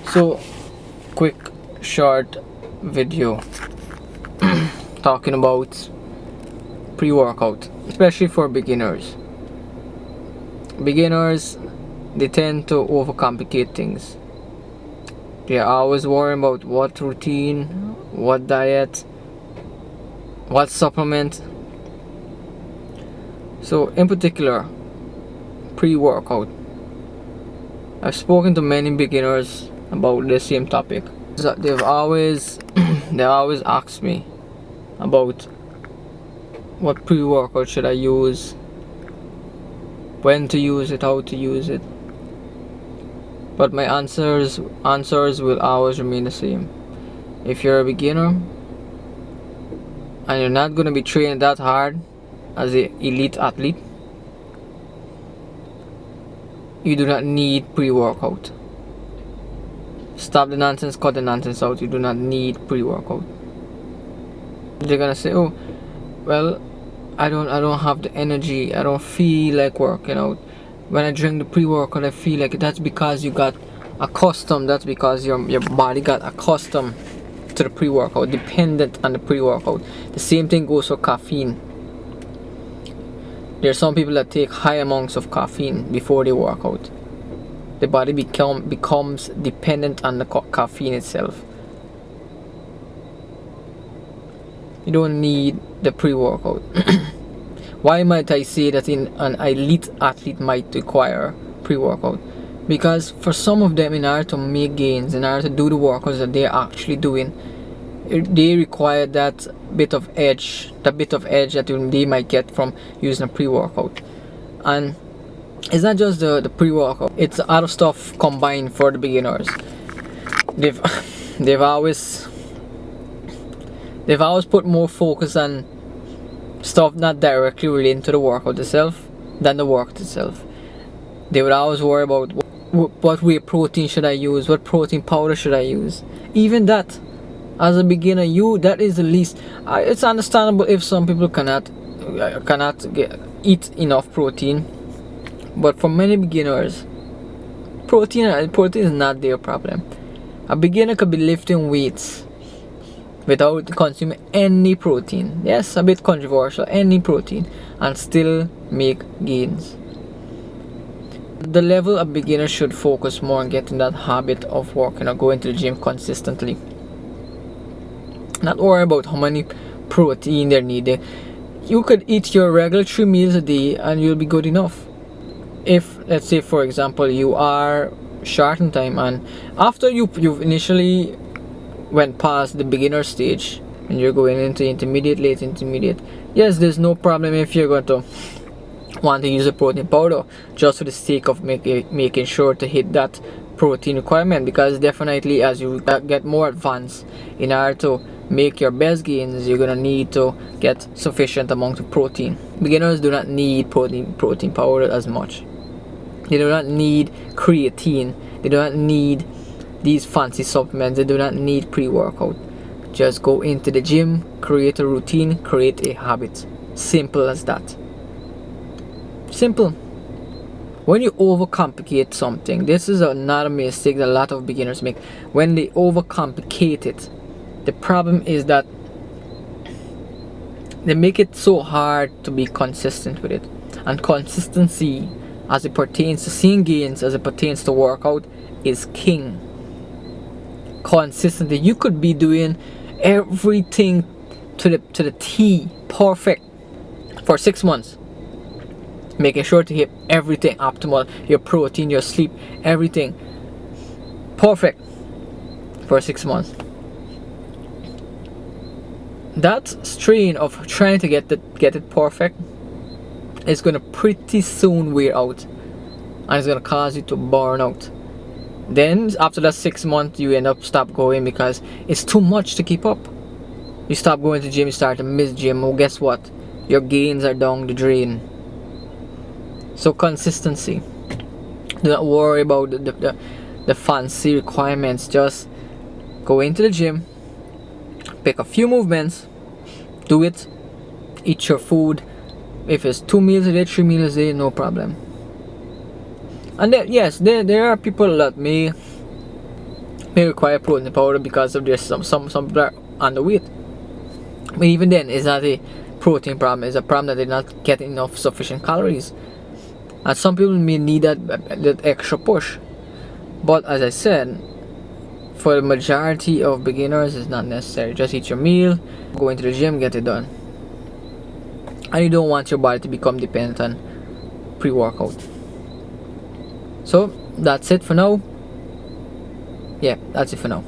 So, quick, short video talking about pre-workout, especially for beginners. Beginners, they tend to overcomplicate things. They are always worrying about what routine, what diet, what supplement. So, in particular, pre-workout. I've spoken to many beginners about the same topic. So they've always they always ask me about what pre-workout should I use, when to use it, how to use it. But my answers will always remain the same. If you're a beginner and you're not gonna be trained that hard as an elite athlete, you do not need pre-workout. Stop the nonsense, cut the nonsense out. You do not need pre-workout. They're gonna say, "Oh, well, I don't have the energy. I don't feel like working out. When I drink the pre-workout, I feel like it." That's because you got accustomed. That's because your body got accustomed to the pre-workout, dependent on the pre-workout. The same thing goes for caffeine. There are some people that take high amounts of caffeine before they work out. The body becomes dependent on the caffeine itself. You don't need the pre-workout. Why might I say that an elite athlete might require pre-workout? Because for some of them, in order to make gains, in order to do the workouts that they're actually doing, they require that bit of edge that they might get from using a pre-workout. And it's not just the pre-workout, it's other stuff combined for the beginners. They've always put more focus on stuff not directly related to the workout itself than the workout itself. They would always worry about what whey protein should I use, what protein powder should I use. Even that, as a beginner, that is the least. It's understandable if some people cannot eat enough protein, but for many beginners, protein is not their problem. A beginner could be lifting weights without consuming any protein. Yes, a bit controversial, any protein, and still make gains. The level a beginner should focus more on getting that habit of working or going to the gym consistently. Not worry about how many protein they need. You could eat your regular 3 meals a day and you'll be good enough. If, let's say for example, you are short on time, and after you've initially went past the beginner stage and you're going into intermediate, late intermediate, yes, there's no problem if you're going to want to use a protein powder just for the sake of making sure to hit that protein requirement, because definitely as you get more advanced, in order to make your best gains, you're gonna need to get sufficient amount of protein. Beginners do not need protein powder as much. They do not need creatine. They do not need these fancy supplements. They do not need pre-workout. Just go into the gym, create a routine, create a habit. Simple as that. Simple. When you overcomplicate something, this is another mistake that a lot of beginners make. When they overcomplicate it, the problem is that they make it so hard to be consistent with it. And consistency, as it pertains to seeing gains, as it pertains to workout, is king. Consistently, you could be doing everything to the T, perfect, for 6 months, making sure to hit everything optimal, your protein, your sleep, everything perfect for 6 months. That strain of trying to get it perfect is going to pretty soon wear out, and it's going to cause you to burn out. Then after that 6 months, you end up stop going because it's too much to keep up. You stop going to gym, you start to miss gym. Oh, guess what? Your gains are down the drain. So consistency. Do not worry about the fancy requirements. Just go into the gym, pick a few movements, do it, eat your food. If it's 2 meals a day, 3 meals a day, no problem. And then, yes, there are people that may may require protein powder because of just some people are underweight. But even then, it's not a protein problem. It's a problem that they're not getting enough sufficient calories. And some people may need that extra push. But as I said, for the majority of beginners, it's not necessary. Just eat your meal, go into the gym, get it done. And you don't want your body to become dependent on pre-workout. So that's it for now. Yeah, that's it for now.